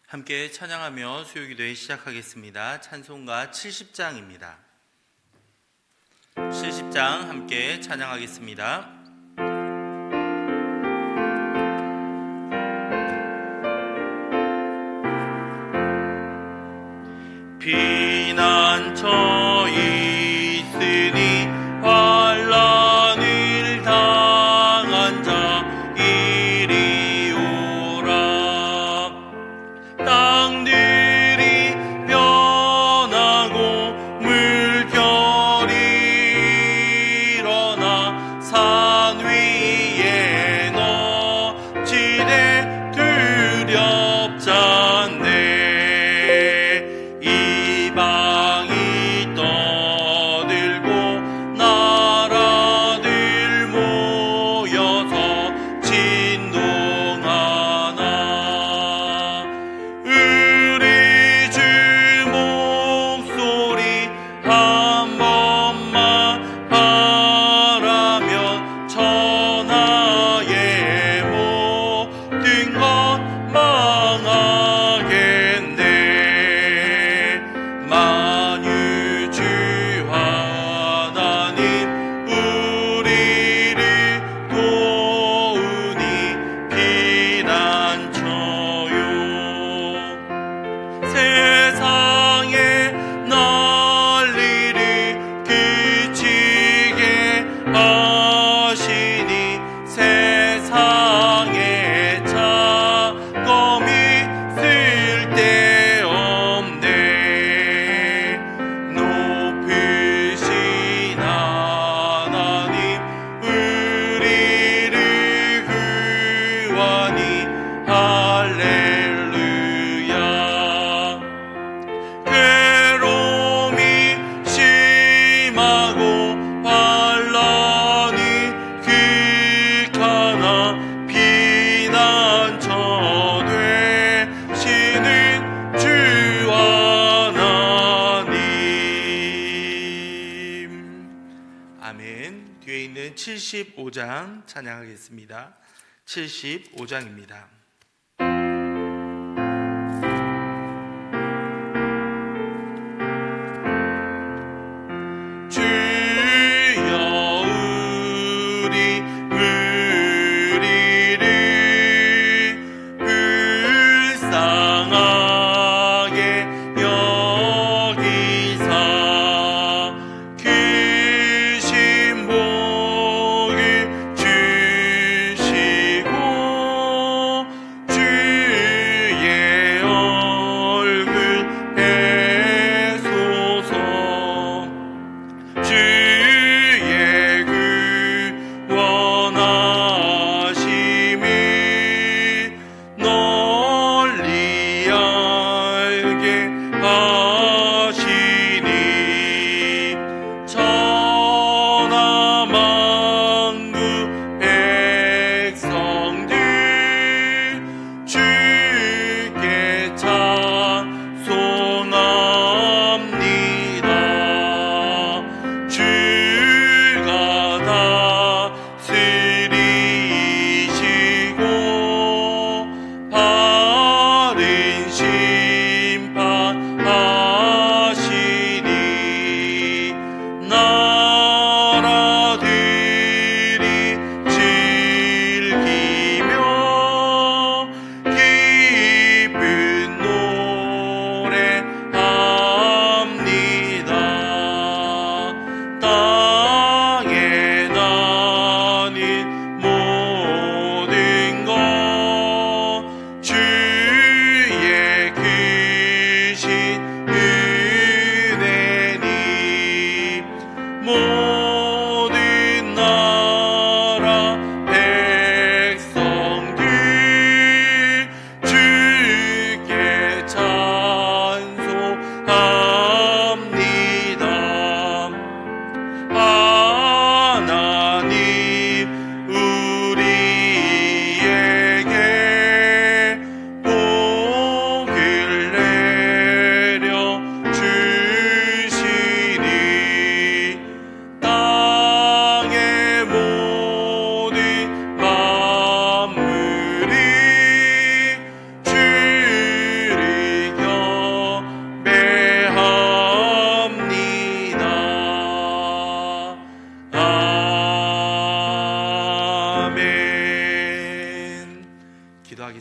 함께 찬양하며 수요기도회 시작하겠습니다. 찬송가 70장입니다. 70장 함께 찬양하겠습니다. 피난처 있으니 환난을 당한 자 이리 오라. 땅들이 변하고 물결이 일어나 산 위에 넘치되 두렵지 않네. 이방이 떠들고 나라들 모여서 진동하나. 우리 주 목소리 한 번만 바라면 천하의 모든 것 망하겠네. 만유주 하나님 우리를 도우니 피난처요. 세상의 난리를 그치게 하시니 세상에 자검이 쓸데없네. 높으신 하나님 우리를 구하니 할렐루야. 괴로움이 심하고 환난이 극하나 피난처 되시는 주 하나님. 아멘. 뒤에 있는 75장 찬양하겠습니다. 75장입니다. 주여 우리 무리를 불쌍하게 여기사 크신 복을 주시고 주의 얼굴 배소서. 주의 구원하심이 널리 알게 하시니 천하 만국 백성들 주께 찬송합니다. 주가 다스리시고 바른 심판하시니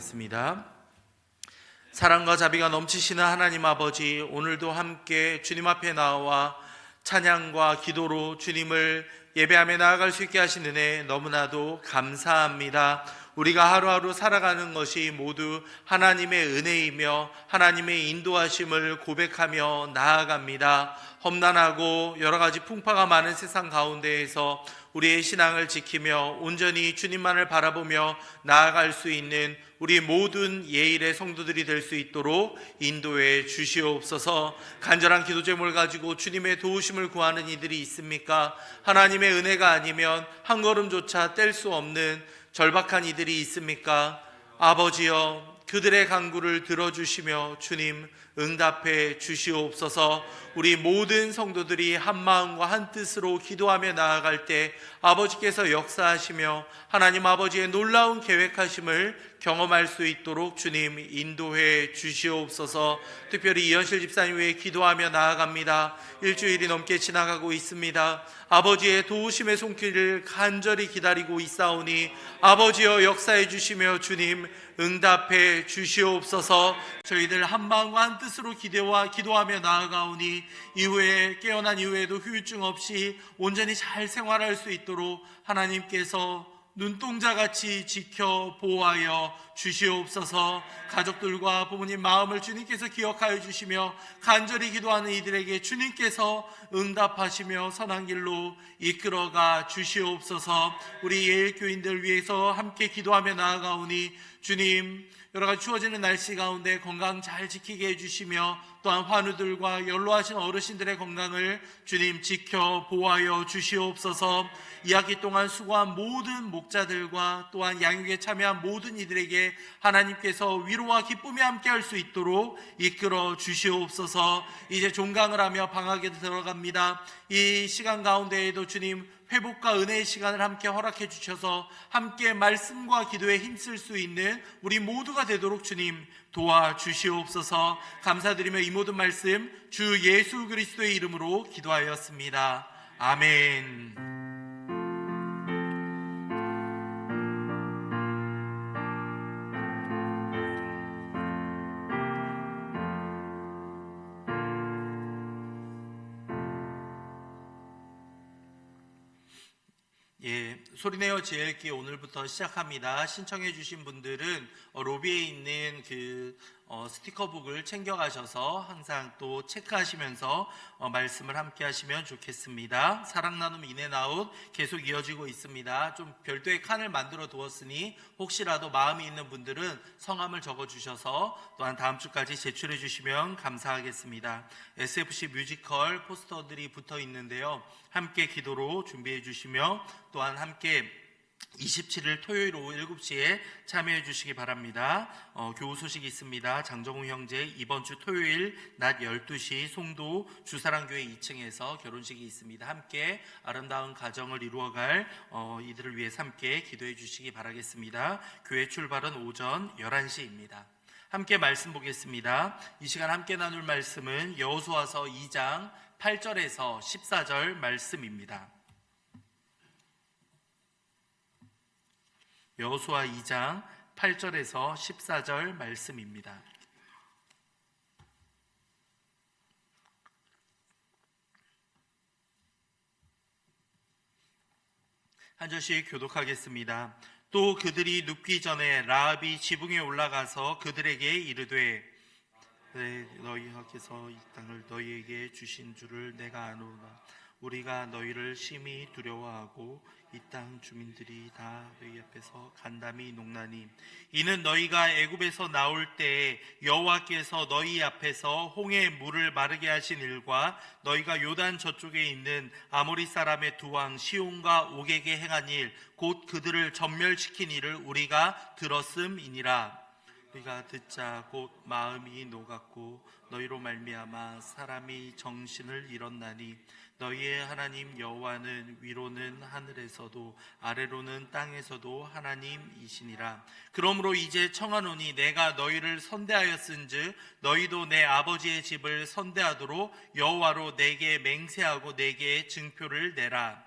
기도하겠습니다. 사랑과 자비가 넘치시는 하나님 아버지, 오늘도 함께 주님 앞에 나와 찬양과 기도로 주님을 예배하며 나아갈 수 있게 하신 은혜 너무나도 감사합니다. 우리가 하루하루 살아가는 것이 모두 하나님의 은혜이며 하나님의 인도하심을 고백하며 나아갑니다. 험난하고 여러 가지 풍파가 많은 세상 가운데에서 우리의 신앙을 지키며 온전히 주님만을 바라보며 나아갈 수 있는 우리 모든 예일의 성도들이 될 수 있도록 인도해 주시옵소서. 간절한 기도 제목을 가지고 주님의 도우심을 구하는 이들이 있습니까? 하나님의 은혜가 아니면 한 걸음조차 뗄 수 없는 절박한 이들이 있습니까? 아버지여, 그들의 간구를 들어주시며 주님 응답해 주시옵소서. 우리 모든 성도들이 한 마음과 한 뜻으로 기도하며 나아갈 때 아버지께서 역사하시며 하나님 아버지의 놀라운 계획하심을 경험할 수 있도록 주님 인도해 주시옵소서. 특별히 이현실 집사님 위해 기도하며 나아갑니다. 일주일이 넘게 지나가고 있습니다. 아버지의 도우심의 손길을 간절히 기다리고 있사오니 아버지여 역사해 주시며 주님 응답해 주시옵소서. 저희들 한 마음과 한 뜻으로 기도하며 나아가오니 이후에 깨어난 이후에도 후유증 없이 온전히 잘 생활할 수 있도록 하나님께서 눈동자같이 지켜 보호하여 주시옵소서. 가족들과 부모님 마음을 주님께서 기억하여 주시며 간절히 기도하는 이들에게 주님께서 응답하시며 선한 길로 이끌어가 주시옵소서. 우리 예일교인들 위해서 함께 기도하며 나아가오니 주님 여러가지 추워지는 날씨 가운데 건강 잘 지키게 해주시며 또한 환우들과 연로하신 어르신들의 건강을 주님 지켜 보호하여 주시옵소서. 이 학기 동안 수고한 모든 목자들과 또한 양육에 참여한 모든 이들에게 하나님께서 위로와 기쁨이 함께 할 수 있도록 이끌어 주시옵소서. 이제 종강을 하며 방학에 들어갑니다. 이 시간 가운데에도 주님 회복과 은혜의 시간을 함께 허락해 주셔서 함께 말씀과 기도에 힘쓸 수 있는 우리 모두가 되도록 주님 도와주시옵소서. 감사드리며 이 모든 말씀 주 예수 그리스도의 이름으로 기도하였습니다. 아멘. 소리내어 제일기 오늘부터 시작합니다. 신청해 주신 분들은 로비에 있는 스티커북을 챙겨가셔서 항상 또 체크하시면서 말씀을 함께 하시면 좋겠습니다. 사랑 나눔 인앤아웃 계속 이어지고 있습니다. 좀 별도의 칸을 만들어 두었으니 혹시라도 마음이 있는 분들은 성함을 적어주셔서 또한 다음 주까지 제출해 주시면 감사하겠습니다. SFC 뮤지컬 포스터들이 붙어 있는데요. 함께 기도로 준비해 주시며 또한 함께 27일 토요일 오후 7시에 참여해 주시기 바랍니다. 교우 소식이 있습니다. 장정우 형제 이번 주 토요일 낮 12시 송도 주사랑교회 2층에서 결혼식이 있습니다. 함께 아름다운 가정을 이루어갈 이들을 위해서 함께 기도해 주시기 바라겠습니다. 교회 출발은 오전 11시입니다. 함께 말씀 보겠습니다. 이 시간 함께 나눌 말씀은 여호수아서 2장 8절에서 14절 말씀입니다. 여호수아 2장 8절에서 14절 말씀입니다. 한 절씩 교독하겠습니다. 또 그들이 눕기 전에 라합이 지붕에 올라가서 그들에게 이르되 너희께서 이 땅을 너희에게 주신 줄을 내가 아노라. 우리가 너희를 심히 두려워하고 이 땅 주민들이 다 너희 앞에서 간담이 녹나니 이는 너희가 애굽에서 나올 때에 여호와께서 너희 앞에서 홍해 물을 마르게 하신 일과 너희가 요단 저쪽에 있는 아모리 사람의 두 왕 시온과 옥에게 행한 일 곧 그들을 전멸시킨 일을 우리가 들었음이니라. 우리가 듣자 곧 마음이 녹았고 너희로 말미암아 사람이 정신을 잃었나니 너희의 하나님 여호와는 위로는 하늘에서도 아래로는 땅에서도 하나님이시니라. 그러므로 이제 청하노니 내가 너희를 선대하였은즉 너희도 내 아버지의 집을 선대하도록 여호와로 내게 맹세하고 내게 증표를 내라.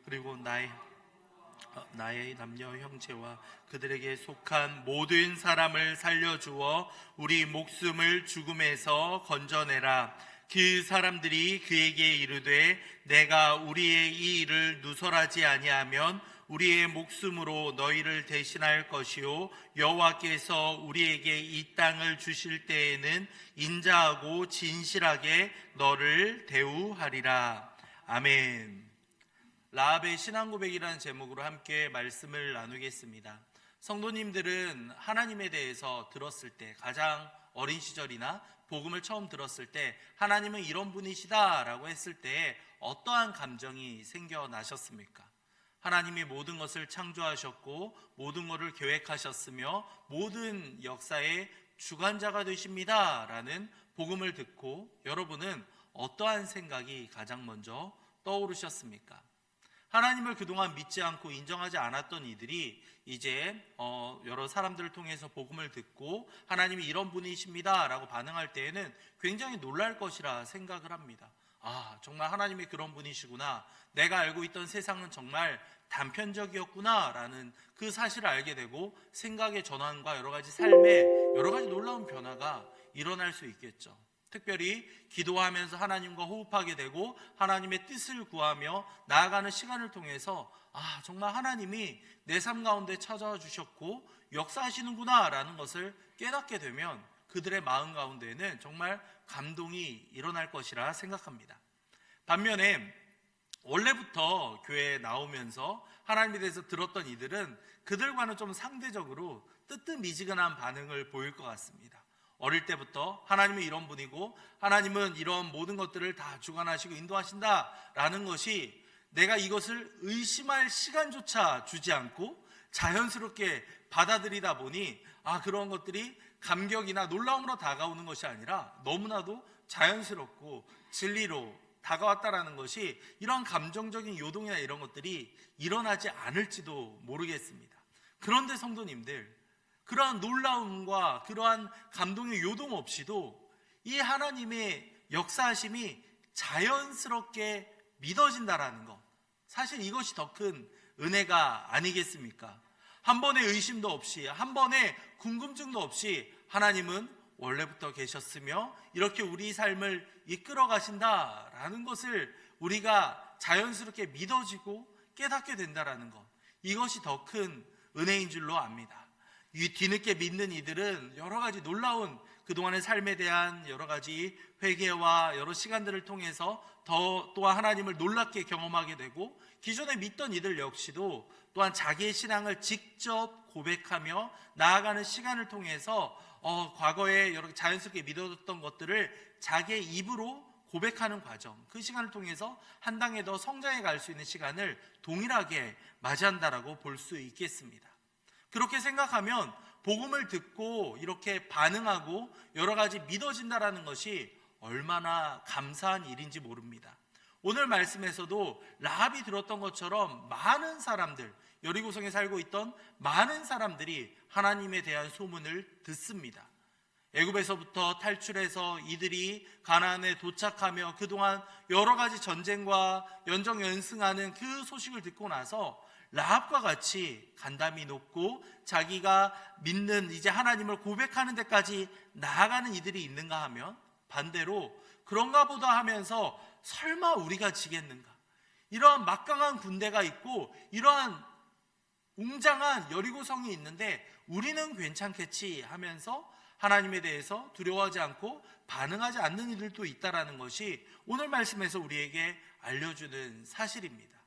그리고 나의 나의 남녀 형제와 그들에게 속한 모든 사람을 살려주어 우리 목숨을 죽음에서 건져내라. 그 사람들이 그에게 이르되 내가 우리의 이 일을 누설하지 아니하면 우리의 목숨으로 너희를 대신할 것이요 여호와께서 우리에게 이 땅을 주실 때에는 인자하고 진실하게 너를 대우하리라. 아멘. 라합의 신앙고백이라는 제목으로 함께 말씀을 나누겠습니다. 성도님들은 하나님에 대해서 들었을 때, 가장 어린 시절이나 복음을 처음 들었을 때 하나님은 이런 분이시다 라고 했을 때 어떠한 감정이 생겨나셨습니까? 하나님이 모든 것을 창조하셨고 모든 것을 계획하셨으며 모든 역사의 주관자가 되십니다 라는 복음을 듣고 여러분은 어떠한 생각이 가장 먼저 떠오르셨습니까? 하나님을 그동안 믿지 않고 인정하지 않았던 이들이 이제 여러 사람들을 통해서 복음을 듣고 하나님이 이런 분이십니다 라고 반응할 때에는 굉장히 놀랄 것이라 생각을 합니다. 아, 정말 하나님이 그런 분이시구나, 내가 알고 있던 세상은 정말 단편적이었구나 라는 그 사실을 알게 되고 생각의 전환과 여러 가지 삶의 여러 가지 놀라운 변화가 일어날 수 있겠죠. 특별히 기도하면서 하나님과 호흡하게 되고 하나님의 뜻을 구하며 나아가는 시간을 통해서 아, 정말 하나님이 내 삶 가운데 찾아와 주셨고 역사하시는구나 라는 것을 깨닫게 되면 그들의 마음 가운데에는 정말 감동이 일어날 것이라 생각합니다. 반면에 원래부터 교회에 나오면서 하나님에 대해서 들었던 이들은 그들과는 좀 상대적으로 뜨뜻미지근한 반응을 보일 것 같습니다. 어릴 때부터 하나님은 이런 분이고 하나님은 이런 모든 것들을 다 주관하시고 인도하신다라는 것이 내가 이것을 의심할 시간조차 주지 않고 자연스럽게 받아들이다 보니 그런 것들이 감격이나 놀라움으로 다가오는 것이 아니라 너무나도 자연스럽고 진리로 다가왔다라는 것이 이러한 감정적인 요동이나 이런 것들이 일어나지 않을지도 모르겠습니다. 그런데 성도님들, 그러한 놀라움과 그러한 감동의 요동 없이도 이 하나님의 역사하심이 자연스럽게 믿어진다라는 것, 사실 이것이 더 큰 은혜가 아니겠습니까? 한 번의 의심도 없이, 한 번의 궁금증도 없이 하나님은 원래부터 계셨으며 이렇게 우리 삶을 이끌어 가신다라는 것을 우리가 자연스럽게 믿어지고 깨닫게 된다라는 것, 이것이 더 큰 은혜인 줄로 압니다. 이 뒤늦게 믿는 이들은 여러 가지 놀라운 그동안의 삶에 대한 여러 가지 회개와 여러 시간들을 통해서 또한 하나님을 놀랍게 경험하게 되고, 기존에 믿던 이들 역시도 또한 자기의 신앙을 직접 고백하며 나아가는 시간을 통해서 과거에 여러 자연스럽게 믿어졌던 것들을 자기의 입으로 고백하는 과정, 그 시간을 통해서 한 단계 더 성장해 갈 수 있는 시간을 동일하게 맞이한다라고 볼 수 있겠습니다. 그렇게 생각하면 복음을 듣고 이렇게 반응하고 여러 가지 믿어진다라는 것이 얼마나 감사한 일인지 모릅니다. 오늘 말씀에서도 라합이 들었던 것처럼 많은 사람들, 여리고성에 살고 있던 많은 사람들이 하나님에 대한 소문을 듣습니다. 애굽에서부터 탈출해서 이들이 가나안에 도착하며 그동안 여러 가지 전쟁과 연정연승하는 그 소식을 듣고 나서 라합과 같이 간담이 높고 자기가 믿는 이제 하나님을 고백하는 데까지 나아가는 이들이 있는가 하면 반대로 그런가 보다 하면서 설마 우리가 지겠는가, 이러한 막강한 군대가 있고 이러한 웅장한 여리고성이 있는데 우리는 괜찮겠지 하면서 하나님에 대해서 두려워하지 않고 반응하지 않는 이들도 있다라는 것이 오늘 말씀에서 우리에게 알려주는 사실입니다.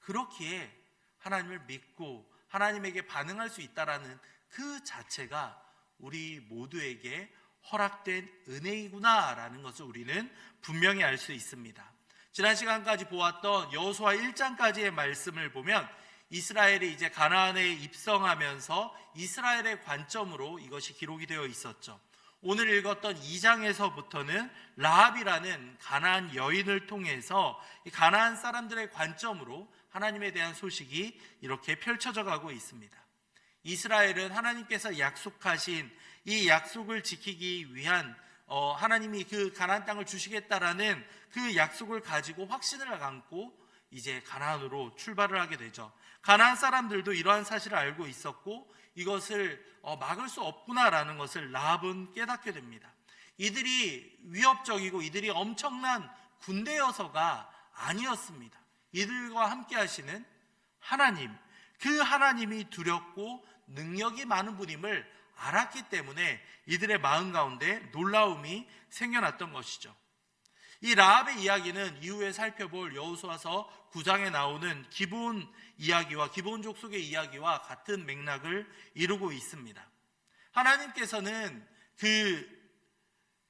그렇기에 하나님을 믿고 하나님에게 반응할 수 있다라는 그 자체가 우리 모두에게 허락된 은혜이구나라는 것을 우리는 분명히 알 수 있습니다. 지난 시간까지 보았던 여호수아 1장까지의 말씀을 보면 이스라엘이 이제 가나안에 입성하면서 이스라엘의 관점으로 이것이 기록이 되어 있었죠. 오늘 읽었던 2장에서부터는 라합이라는 가나안 여인을 통해서 이 가나안 사람들의 관점으로 하나님에 대한 소식이 이렇게 펼쳐져 가고 있습니다. 이스라엘은 하나님께서 약속하신 이 약속을 지키기 위한 하나님이 그 가나안 땅을 주시겠다라는 그 약속을 가지고 확신을 갖고 이제 가나안으로 출발을 하게 되죠. 가나안 사람들도 이러한 사실을 알고 있었고 이것을 막을 수 없구나라는 것을 라합은 깨닫게 됩니다. 이들이 위협적이고 이들이 엄청난 군대여서가 아니었습니다. 이들과 함께 하시는 하나님, 그 하나님이 두렵고 능력이 많은 분임을 알았기 때문에 이들의 마음 가운데 놀라움이 생겨났던 것이죠. 이 라합의 이야기는 이후에 살펴볼 여호수아서 9장에 나오는 기브온 이야기와 기브온 족속의 이야기와 같은 맥락을 이루고 있습니다. 하나님께서는 그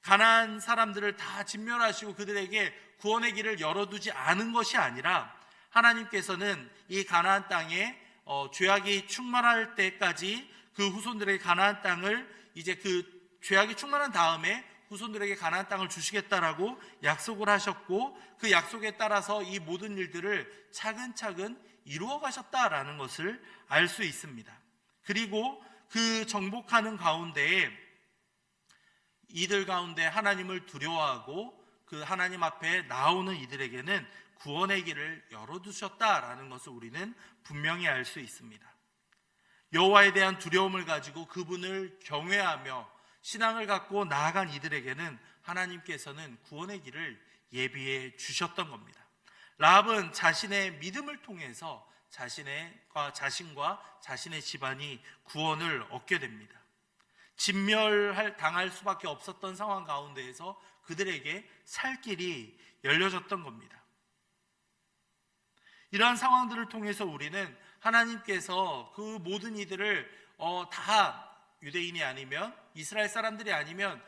가나안 사람들을 다 진멸하시고 그들에게 구원의 길을 열어두지 않은 것이 아니라 하나님께서는 이 가나안 땅에 죄악이 충만할 때까지 그 후손들에게 가나안 땅을 이제 그 죄악이 충만한 다음에 후손들에게 가나안 땅을 주시겠다라고 약속을 하셨고 그 약속에 따라서 이 모든 일들을 차근차근 이루어 가셨다라는 것을 알 수 있습니다. 그리고 그 정복하는 가운데에 이들 가운데 하나님을 두려워하고 그 하나님 앞에 나오는 이들에게는 구원의 길을 열어두셨다라는 것을 우리는 분명히 알 수 있습니다. 여호와에 대한 두려움을 가지고 그분을 경외하며 신앙을 갖고 나아간 이들에게는 하나님께서는 구원의 길을 예비해 주셨던 겁니다. 라합은 자신의 믿음을 통해서 자신과 자신의 집안이 구원을 얻게 됩니다. 당할 수밖에 없었던 상황 가운데에서 그들에게 살 길이 열려졌던 겁니다. 이러한 상황들을 통해서 우리는 하나님께서 그 모든 이들을 다 유대인이 아니면 이스라엘 사람들이 아니면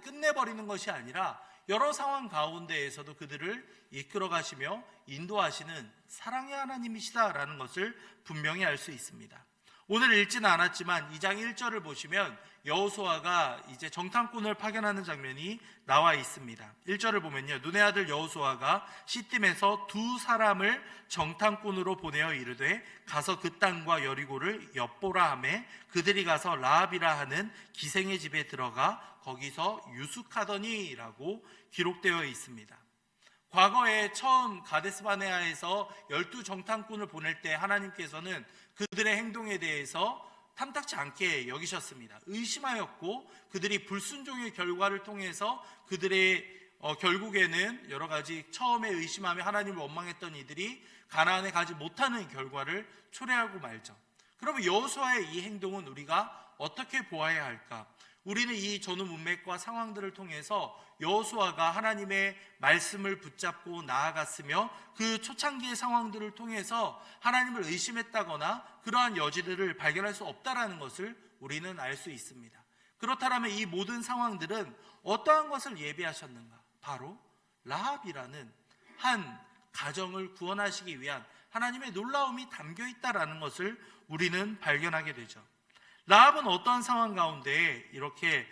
끝내버리는 것이 아니라 여러 상황 가운데에서도 그들을 이끌어 가시며 인도하시는 사랑의 하나님이시다라는 것을 분명히 알 수 있습니다. 오늘 읽지는 않았지만 2장 1절을 보시면 여호수아가 이제 정탐꾼을 파견하는 장면이 나와 있습니다. 1절을 보면요, 눈의 아들 여호수아가 시딤에서 두 사람을 정탐꾼으로 보내어 이르되 가서 그 땅과 여리고를 엿보라 하매 그들이 가서 라합이라 하는 기생의 집에 들어가 거기서 유숙하더니라고 기록되어 있습니다. 과거에 처음 가데스바네아에서 12 정탐꾼을 보낼 때 하나님께서는 그들의 행동에 대해서 탐탁지 않게 여기셨습니다. 의심하였고 그들이 불순종의 결과를 통해서 그들의 결국에는 여러 가지 처음에 의심하며 하나님을 원망했던 이들이 가나안에 가지 못하는 결과를 초래하고 말죠. 그러면 여호수아의 이 행동은 우리가 어떻게 보아야 할까? 우리는 이 전후 문맥과 상황들을 통해서 여호수아가 하나님의 말씀을 붙잡고 나아갔으며 그 초창기의 상황들을 통해서 하나님을 의심했다거나 그러한 여지들을 발견할 수 없다라는 것을 우리는 알 수 있습니다. 그렇다면 이 모든 상황들은 어떠한 것을 예비하셨는가? 바로 라합이라는 한 가정을 구원하시기 위한 하나님의 놀라움이 담겨 있다라는 것을 우리는 발견하게 되죠. 라합은 어떤 상황 가운데 이렇게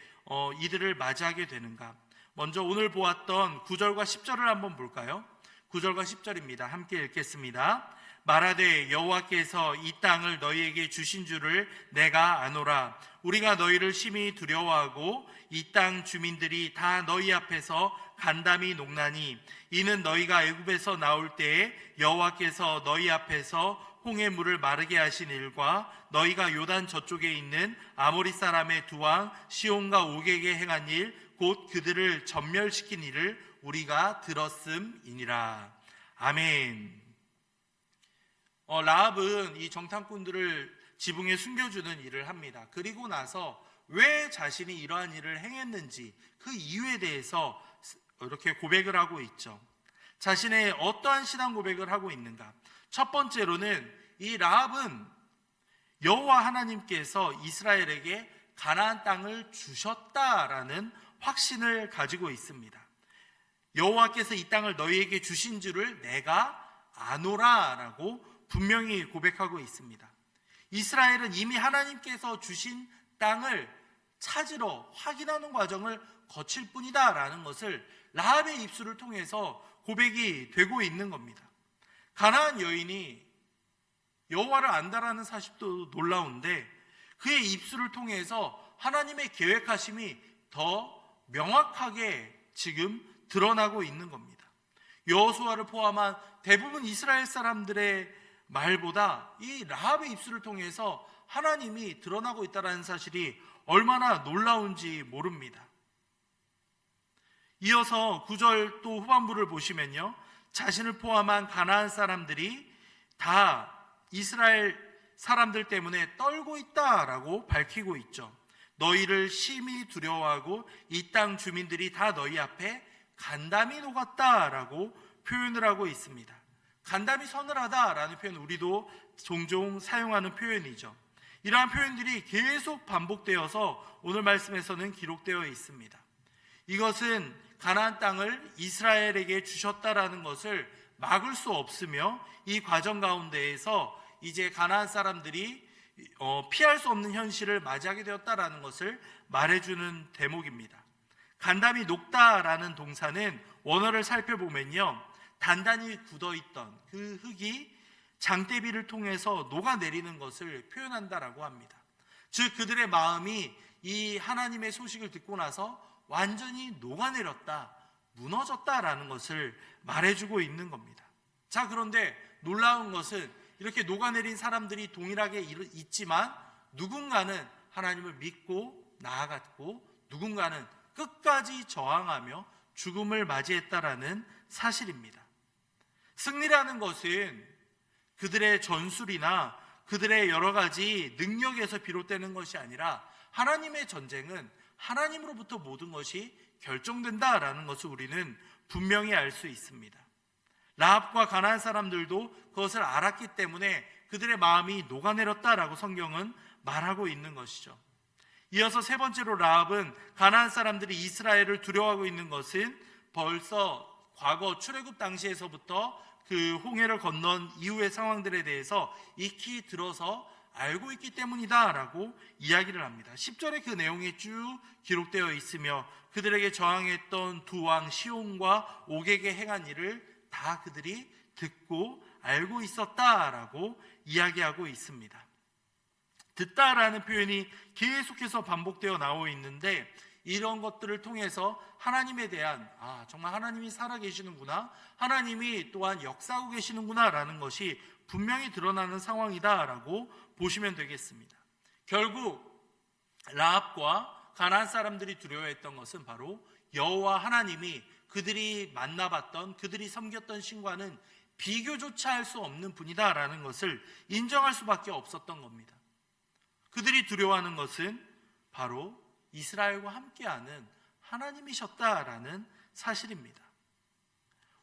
이들을 맞이하게 되는가? 먼저 오늘 보았던 9절과 10절을 한번 볼까요? 9절과 10절입니다. 함께 읽겠습니다. 말하되 여호와께서 이 땅을 너희에게 주신 줄을 내가 아노라. 우리가 너희를 심히 두려워하고 이 땅 주민들이 다 너희 앞에서 간담이 녹나니 이는 너희가 애굽에서 나올 때에 여호와께서 너희 앞에서 홍해 물을 마르게 하신 일과 너희가 요단 저쪽에 있는 아모리 사람의 두 왕 시온과 옥에게 행한 일 곧 그들을 전멸시킨 일을 우리가 들었음이니라. 아멘. 라합은 이 정탐꾼들을 지붕에 숨겨주는 일을 합니다. 그리고 나서 왜 자신이 이러한 일을 행했는지 그 이유에 대해서 이렇게 고백을 하고 있죠. 자신의 어떠한 신앙 고백을 하고 있는가? 첫 번째로는 이 라합은 여호와 하나님께서 이스라엘에게 가나안 땅을 주셨다라는 확신을 가지고 있습니다. 여호와께서 이 땅을 너희에게 주신 줄을 내가 아노라라고 분명히 고백하고 있습니다. 이스라엘은 이미 하나님께서 주신 땅을 찾으러 확인하는 과정을 거칠 뿐이다라는 것을 라합의 입술을 통해서 고백이 되고 있는 겁니다. 가나안 여인이 여호와를 안다라는 사실도 놀라운데 그의 입술을 통해서 하나님의 계획하심이 더 명확하게 지금 드러나고 있는 겁니다. 여호수아를 포함한 대부분 이스라엘 사람들의 말보다 이 라합의 입술을 통해서 하나님이 드러나고 있다는 사실이 얼마나 놀라운지 모릅니다. 이어서 9절 또 후반부를 보시면요, 자신을 포함한 가나안 사람들이 다 이스라엘 사람들 때문에 떨고 있다라고 밝히고 있죠. 너희를 심히 두려워하고 이 땅 주민들이 다 너희 앞에 간담이 녹았다라고 표현을 하고 있습니다. 간담이 서늘하다라는 표현, 우리도 종종 사용하는 표현이죠. 이러한 표현들이 계속 반복되어서 오늘 말씀에서는 기록되어 있습니다. 이것은 가나안 땅을 이스라엘에게 주셨다라는 것을 막을 수 없으며, 이 과정 가운데에서 이제 가나안 사람들이 피할 수 없는 현실을 맞이하게 되었다라는 것을 말해주는 대목입니다. 간담이 녹다라는 동사는 원어를 살펴보면요, 단단히 굳어있던 그 흙이 장대비를 통해서 녹아내리는 것을 표현한다라고 합니다. 즉 그들의 마음이 이 하나님의 소식을 듣고 나서 완전히 녹아내렸다, 무너졌다라는 것을 말해주고 있는 겁니다. 자, 그런데 놀라운 것은 이렇게 녹아내린 사람들이 동일하게 있지만 누군가는 하나님을 믿고 나아갔고 누군가는 끝까지 저항하며 죽음을 맞이했다라는 사실입니다. 승리라는 것은 그들의 전술이나 그들의 여러 가지 능력에서 비롯되는 것이 아니라, 하나님의 전쟁은 하나님으로부터 모든 것이 결정된다라는 것을 우리는 분명히 알 수 있습니다. 라합과 가나안 사람들도 그것을 알았기 때문에 그들의 마음이 녹아내렸다라고 성경은 말하고 있는 것이죠. 이어서 세 번째로 라합은 가나안 사람들이 이스라엘을 두려워하고 있는 것은 벌써 과거 출애굽 당시에서부터 그 홍해를 건넌 이후의 상황들에 대해서 익히 들어서 알고 있기 때문이다라고 이야기를 합니다. 10절에 그 내용이 쭉 기록되어 있으며 그들에게 저항했던 두 왕 시온과 옥에게 행한 일을 다 그들이 듣고 알고 있었다라고 이야기하고 있습니다. 듣다라는 표현이 계속해서 반복되어 나오고 있는데, 이런 것들을 통해서 하나님에 대한 정말 하나님이 살아계시는구나, 하나님이 또한 역사하고 계시는구나 라는 것이 분명히 드러나는 상황이다라고 보시면 되겠습니다. 결국 라합과 가나안 사람들이 두려워했던 것은 바로 여호와 하나님이 그들이 만나봤던, 그들이 섬겼던 신과는 비교조차 할 수 없는 분이다라는 것을 인정할 수밖에 없었던 겁니다. 그들이 두려워하는 것은 바로 이스라엘과 함께하는 하나님이셨다라는 사실입니다.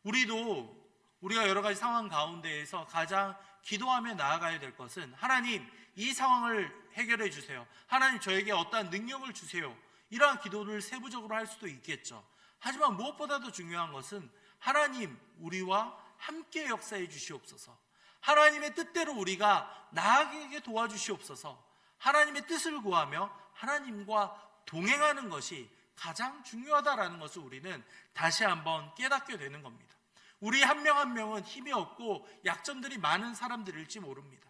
우리가 여러 가지 상황 가운데에서 가장 기도하며 나아가야 될 것은, 하나님 이 상황을 해결해 주세요, 하나님 저에게 어떠한 능력을 주세요, 이러한 기도를 세부적으로 할 수도 있겠죠. 하지만 무엇보다도 중요한 것은 하나님 우리와 함께 역사해 주시옵소서, 하나님의 뜻대로 우리가 나아가게 도와주시옵소서, 하나님의 뜻을 구하며 하나님과 동행하는 것이 가장 중요하다라는 것을 우리는 다시 한번 깨닫게 되는 겁니다. 우리 한 명 한 명은 힘이 없고 약점들이 많은 사람들일지 모릅니다.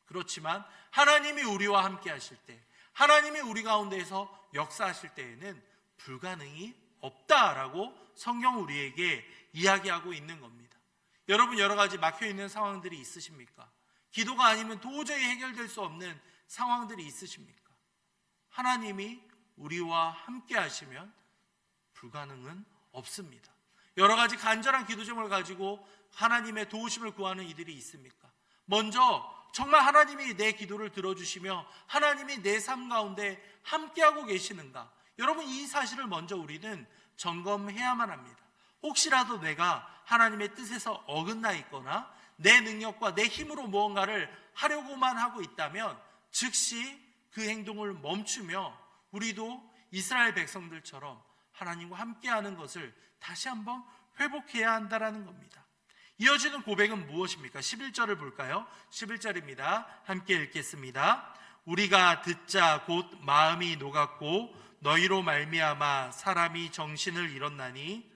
그렇지만 하나님이 우리와 함께 하실 때, 하나님이 우리 가운데에서 역사하실 때에는 불가능이 없다라고 성경 우리에게 이야기하고 있는 겁니다. 여러분, 여러 가지 막혀있는 상황들이 있으십니까? 기도가 아니면 도저히 해결될 수 없는 상황들이 있으십니까? 하나님이 우리와 함께 하시면 불가능은 없습니다. 여러 가지 간절한 기도 제목을 가지고 하나님의 도우심을 구하는 이들이 있습니까? 먼저 정말 하나님이 내 기도를 들어주시며 하나님이 내 삶 가운데 함께하고 계시는가? 여러분, 이 사실을 먼저 우리는 점검해야만 합니다. 혹시라도 내가 하나님의 뜻에서 어긋나 있거나 내 능력과 내 힘으로 무언가를 하려고만 하고 있다면 즉시 그 행동을 멈추며 우리도 이스라엘 백성들처럼 하나님과 함께하는 것을 다시 한번 회복해야 한다는 겁니다. 이어지는 고백은 무엇입니까? 11절을 볼까요? 11절입니다. 함께 읽겠습니다. 우리가 듣자 곧 마음이 녹았고 너희로 말미암아 사람이 정신을 잃었나니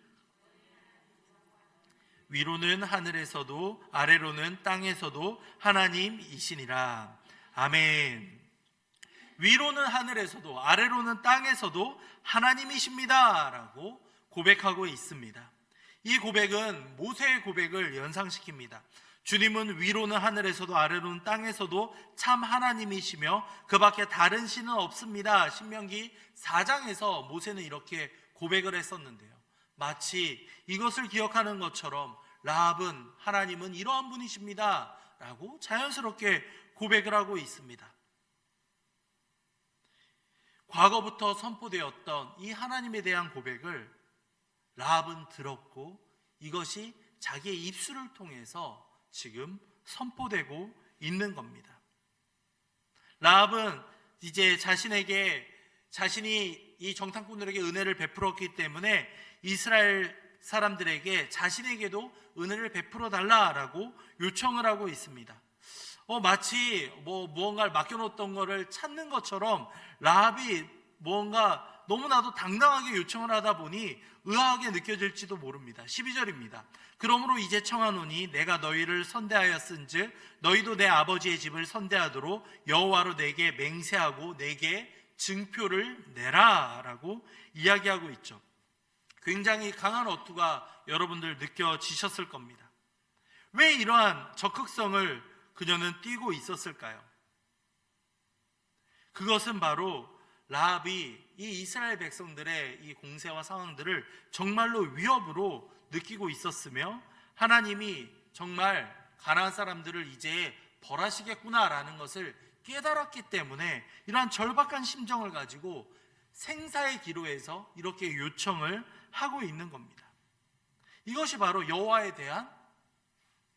위로는 하늘에서도 아래로는 땅에서도 하나님이시니라. 아멘. 위로는 하늘에서도 아래로는 땅에서도 하나님이십니다 라고 고백하고 있습니다. 이 고백은 모세의 고백을 연상시킵니다. 주님은 위로는 하늘에서도 아래로는 땅에서도 참 하나님이시며 그 밖에 다른 신은 없습니다. 신명기 4장에서 모세는 이렇게 고백을 했었는데요. 마치 이것을 기억하는 것처럼 라합은 하나님은 이러한 분이십니다 라고 자연스럽게 고백을 하고 있습니다. 과거부터 선포되었던 이 하나님에 대한 고백을 라합은 들었고 이것이 자기의 입술을 통해서 지금 선포되고 있는 겁니다. 라합은 이제 자신이 이 정탐꾼들에게 은혜를 베풀었기 때문에 이스라엘 사람들에게 자신에게도 은혜를 베풀어 달라라고 요청을 하고 있습니다. 마치 무언가를 맡겨놓았던 것을 찾는 것처럼 라합이 무언가 너무나도 당당하게 요청을 하다 보니 의아하게 느껴질지도 모릅니다. 12절입니다. 그러므로 이제 청하노니 내가 너희를 선대하였은즉 너희도 내 아버지의 집을 선대하도록 여호와로 내게 맹세하고 내게 증표를 내라 라고 이야기하고 있죠. 굉장히 강한 어투가 여러분들 느껴지셨을 겁니다. 왜 이러한 적극성을 그녀는 띠고 있었을까요? 그것은 바로 라합이 이 이스라엘 백성들의 이 공세와 상황들을 정말로 위협으로 느끼고 있었으며 하나님이 정말 가나안 사람들을 이제 벌하시겠구나라는 것을 깨달았기 때문에 이러한 절박한 심정을 가지고 생사의 기로에서 이렇게 요청을 하고 있는 겁니다. 이것이 바로 여호와에 대한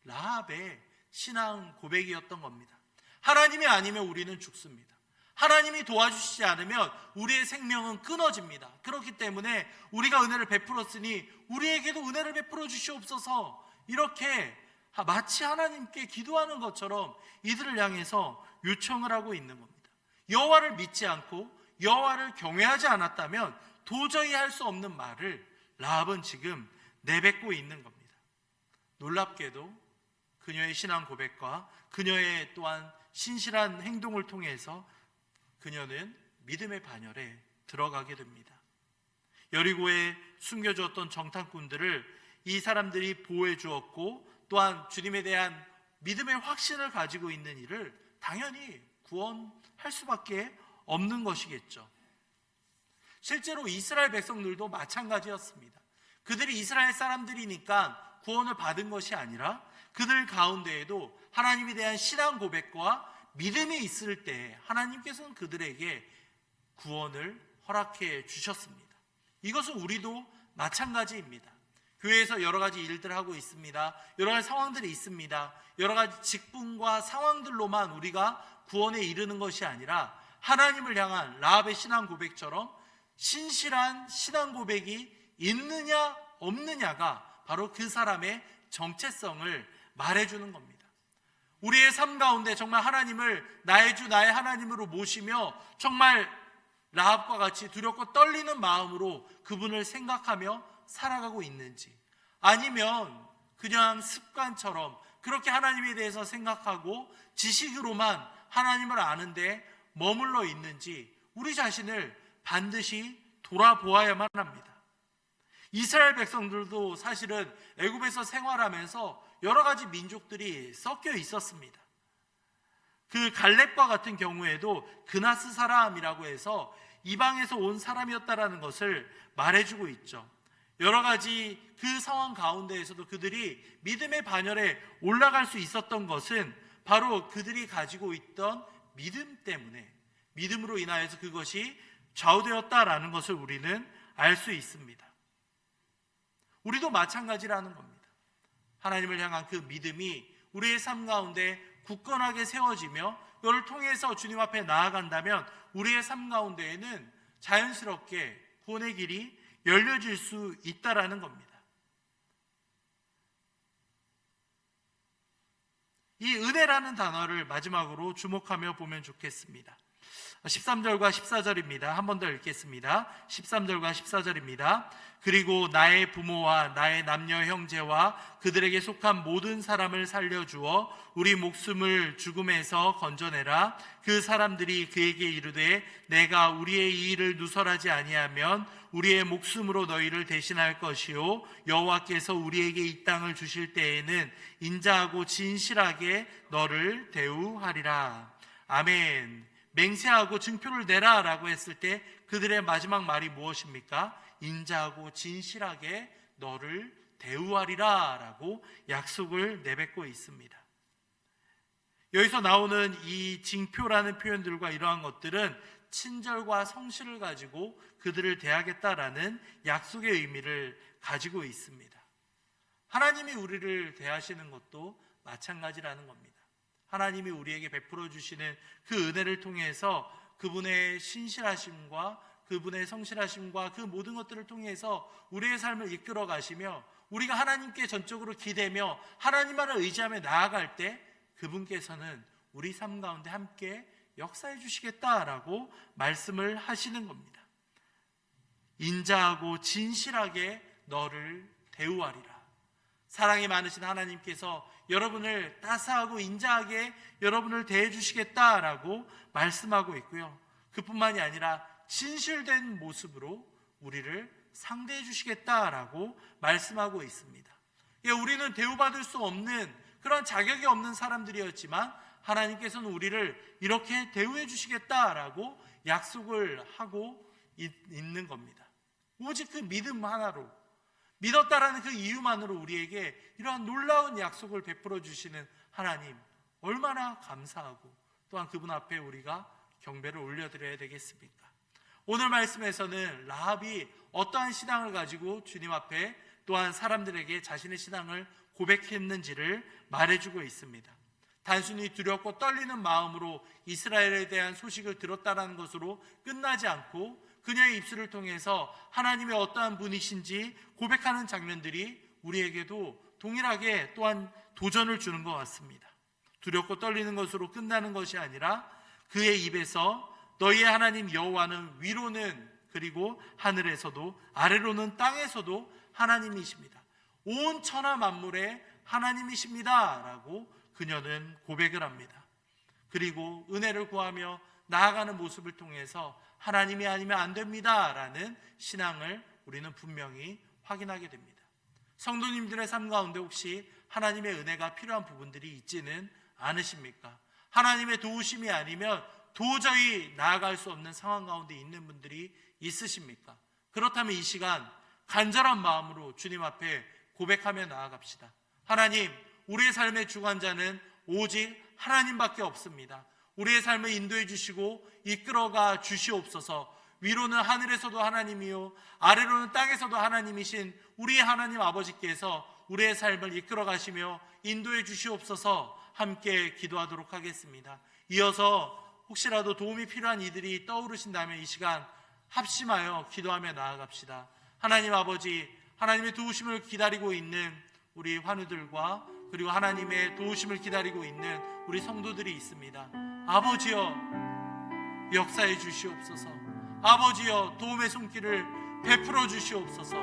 라합의 신앙 고백이었던 겁니다. 하나님이 아니면 우리는 죽습니다. 하나님이 도와주시지 않으면 우리의 생명은 끊어집니다. 그렇기 때문에 우리가 은혜를 베풀었으니 우리에게도 은혜를 베풀어 주시옵소서, 이렇게 마치 하나님께 기도하는 것처럼 이들을 향해서 요청을 하고 있는 겁니다. 여호와를 믿지 않고 여호와를 경외하지 않았다면 도저히 할 수 없는 말을 라합은 지금 내뱉고 있는 겁니다. 놀랍게도 그녀의 신앙 고백과 그녀의 또한 신실한 행동을 통해서 그녀는 믿음의 반열에 들어가게 됩니다. 여리고에 숨겨주었던 정탐꾼들을 이 사람들이 보호해 주었고 또한 주님에 대한 믿음의 확신을 가지고 있는 이를 당연히 구원할 수밖에 없는 것이겠죠. 실제로 이스라엘 백성들도 마찬가지였습니다. 그들이 이스라엘 사람들이니까 구원을 받은 것이 아니라 그들 가운데에도 하나님에 대한 신앙 고백과 믿음이 있을 때 하나님께서는 그들에게 구원을 허락해 주셨습니다. 이것은 우리도 마찬가지입니다. 교회에서 여러 가지 일들을 하고 있습니다. 여러 가지 상황들이 있습니다. 여러 가지 직분과 상황들로만 우리가 구원에 이르는 것이 아니라 하나님을 향한 라합의 신앙 고백처럼 신실한 신앙 고백이 있느냐 없느냐가 바로 그 사람의 정체성을 말해주는 겁니다. 우리의 삶 가운데 정말 하나님을 나의 주 나의 하나님으로 모시며 정말 라합과 같이 두렵고 떨리는 마음으로 그분을 생각하며 살아가고 있는지, 아니면 그냥 습관처럼 그렇게 하나님에 대해서 생각하고 지식으로만 하나님을 아는데 머물러 있는지 우리 자신을 반드시 돌아보아야만 합니다. 이스라엘 백성들도 사실은 애굽에서 생활하면서 여러 가지 민족들이 섞여 있었습니다. 그 갈렙과 같은 경우에도 그나스 사람이라고 해서 이방에서 온 사람이었다라는 것을 말해주고 있죠. 여러 가지 그 상황 가운데에서도 그들이 믿음의 반열에 올라갈 수 있었던 것은 바로 그들이 가지고 있던 믿음 때문에, 믿음으로 인하여서 그것이 좌우되었다라는 것을 우리는 알 수 있습니다. 우리도 마찬가지라는 겁니다. 하나님을 향한 그 믿음이 우리의 삶 가운데 굳건하게 세워지며 그걸 통해서 주님 앞에 나아간다면 우리의 삶 가운데에는 자연스럽게 구원의 길이 열려질 수 있다라는 겁니다. 이 은혜라는 단어를 마지막으로 주목하며 보면 좋겠습니다. 13절과 14절입니다. 한 번 더 읽겠습니다. 13절과 14절입니다. 그리고 나의 부모와 나의 남녀 형제와 그들에게 속한 모든 사람을 살려주어 우리 목숨을 죽음에서 건져내라. 그 사람들이 그에게 이르되 내가 우리의 이 일을 누설하지 아니하면 우리의 목숨으로 너희를 대신할 것이요 여호와께서 우리에게 이 땅을 주실 때에는 인자하고 진실하게 너를 대우하리라. 아멘. 맹세하고 증표를 내라 라고 했을 때 그들의 마지막 말이 무엇입니까? 인자하고 진실하게 너를 대우하리라 라고 약속을 내뱉고 있습니다. 여기서 나오는 이 징표라는 표현들과 이러한 것들은 친절과 성실을 가지고 그들을 대하겠다라는 약속의 의미를 가지고 있습니다. 하나님이 우리를 대하시는 것도 마찬가지라는 겁니다. 하나님이 우리에게 베풀어 주시는 그 은혜를 통해서 그분의 신실하심과 그분의 성실하심과 그 모든 것들을 통해서 우리의 삶을 이끌어 가시며 우리가 하나님께 전적으로 기대며 하나님만을 의지하며 나아갈 때 그분께서는 우리 삶 가운데 함께 역사해 주시겠다라고 말씀을 하시는 겁니다. 인자하고 진실하게 너를 대우하리라. 사랑이 많으신 하나님께서 여러분을 따스하고 인자하게 여러분을 대해 주시겠다라고 말씀하고 있고요. 그뿐만이 아니라 진실된 모습으로 우리를 상대해 주시겠다라고 말씀하고 있습니다. 우리는 대우받을 수 없는 그런 자격이 없는 사람들이었지만 하나님께서는 우리를 이렇게 대우해 주시겠다라고 약속을 하고 있는 겁니다. 오직 그 믿음 하나로, 믿었다라는 그 이유만으로 우리에게 이러한 놀라운 약속을 베풀어 주시는 하나님, 얼마나 감사하고 또한 그분 앞에 우리가 경배를 올려드려야 되겠습니까? 오늘 말씀에서는 라합이 어떠한 신앙을 가지고 주님 앞에 또한 사람들에게 자신의 신앙을 고백했는지를 말해주고 있습니다. 단순히 두렵고 떨리는 마음으로 이스라엘에 대한 소식을 들었다는 것으로 끝나지 않고 그녀의 입술을 통해서 하나님의 어떠한 분이신지 고백하는 장면들이 우리에게도 동일하게 또한 도전을 주는 것 같습니다. 두렵고 떨리는 것으로 끝나는 것이 아니라 그의 입에서 너희의 하나님 여호와는 위로는 그리고 하늘에서도 아래로는 땅에서도 하나님이십니다. 온 천하 만물의 하나님이십니다 라고 그녀는 고백을 합니다. 그리고 은혜를 구하며 나아가는 모습을 통해서 하나님이 아니면 안 됩니다 라는 신앙을 우리는 분명히 확인하게 됩니다. 성도님들의 삶 가운데 혹시 하나님의 은혜가 필요한 부분들이 있지는 않으십니까? 하나님의 도우심이 아니면 도저히 나아갈 수 없는 상황 가운데 있는 분들이 있으십니까? 그렇다면 이 시간 간절한 마음으로 주님 앞에 고백하며 나아갑시다. 하나님, 우리의 삶의 주관자는 오직 하나님밖에 없습니다. 우리의 삶을 인도해 주시고 이끌어가 주시옵소서. 위로는 하늘에서도 하나님이요 아래로는 땅에서도 하나님이신 우리 하나님 아버지께서 우리의 삶을 이끌어 가시며 인도해 주시옵소서. 함께 기도하도록 하겠습니다. 이어서 혹시라도 도움이 필요한 이들이 떠오르신다면 이 시간 합심하여 기도하며 나아갑시다. 하나님 아버지, 하나님의 도우심을 기다리고 있는 우리 환우들과 그리고 하나님의 도우심을 기다리고 있는 우리 성도들이 있습니다. 아버지여, 역사해 주시옵소서. 아버지여, 도움의 손길을 베풀어 주시옵소서.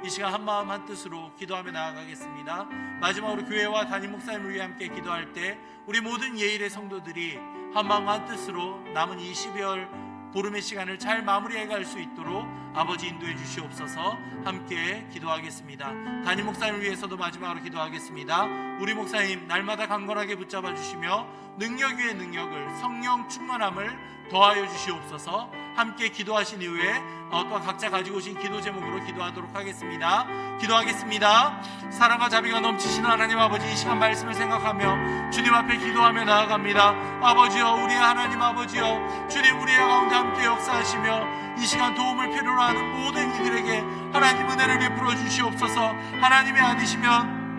이 시간 한마음 한뜻으로 기도하며 나아가겠습니다. 마지막으로 교회와 담임 목사님을 위해 함께 기도할 때 우리 모든 예일의 성도들이 한마음 한뜻으로 남은 이 12월 보름의 시간을 잘 마무리해 갈 수 있도록 아버지 인도해 주시옵소서. 함께 기도하겠습니다. 담임 목사님을 위해서도 마지막으로 기도하겠습니다. 우리 목사님 날마다 강건하게 붙잡아 주시며 능력 위에 능력을, 성령 충만함을 더하여 주시옵소서. 함께 기도하신 이후에 또한 각자 가지고 오신 기도 제목으로 기도하도록 하겠습니다. 기도하겠습니다. 사랑과 자비가 넘치시는 하나님 아버지, 이 시간 말씀을 생각하며 주님 앞에 기도하며 나아갑니다. 아버지여, 우리의 하나님 아버지여, 주님 우리의 가운데 함께 역사하시며 이 시간 도움을 필요로 하는 모든 이들에게 하나님 은혜를 베풀어 주시옵소서. 하나님이 아니시면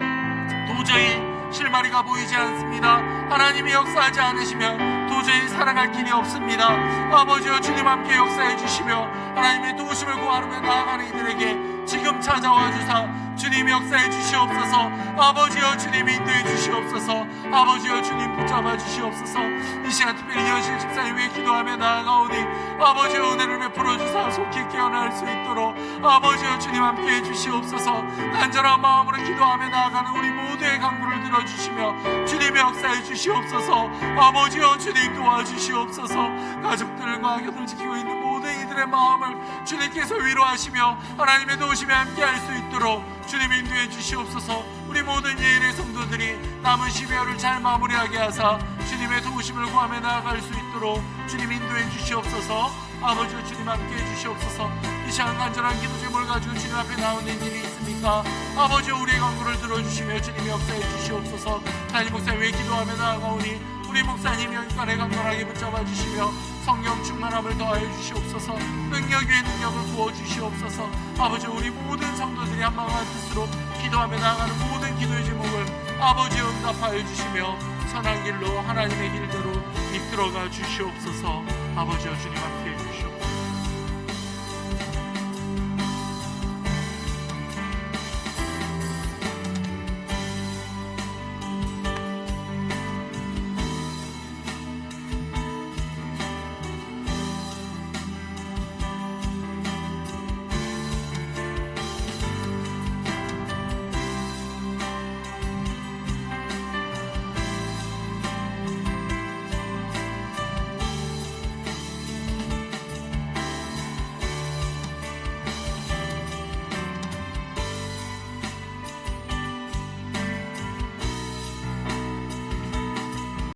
도저히 실마리가 보이지 않습니다. 하나님이 역사하지 않으시면 도저히 살아갈 길이 없습니다. 아버지여, 주님 함께 역사해 주시며 하나님의 도우심을 구하며 나아가는 이들에게 지금 찾아와 주사 주님 역사해 주시옵소서. 아버지여 주님 인도해 주시옵소서. 아버지여 주님 붙잡아 주시옵소서. 이 시간 특별히 여실 집사님 위해 기도하며 나아가오니 아버지여 은혜를 베풀어 주사 속히 깨어날 수 있도록 아버지여 주님 함께해 주시옵소서. 간절한 마음으로 기도하며 나아가는 우리 모두의 간구를 들어주시며 주님 역사해 주시옵소서. 아버지여 주님 도와주시옵소서. 가족들과 곁을 지키고 있는 모든 이들의 마음을 주님께서 위로하시며 하나님의 도우심에 함께할 수 있도록 주님 인도해 주시옵소서. 우리 모든 예일의 성도들이 남은 12월을 잘 마무리하게 하사 주님의 도우심을 구하며 나아갈 수 있도록 주님 인도해 주시옵소서. 아버지 주님 함께해 주시옵소서. 이 시간 간절한 기도 제목을 가지고 주님 앞에 나오는 일이 있습니까? 아버지 우리의 간구를 들어주시며 주님 역사해 주시옵소서. 담임 목사님 왜 기도하며 나아가오니 우리 목사님 여기까지 강건하게 붙잡아 주시며 성령 충만함을 더하여 주시옵소서. 능력 위에 능력을 부어 주시옵소서. 아버지 우리 모든 성도들이 한마음한 뜻으로 기도하며 나아가는 모든 기도의 제목을 아버지 응답하여 주시며 선한 길로 하나님의 길대로 이끌어가 주시옵소서. 아버지여 주님 함께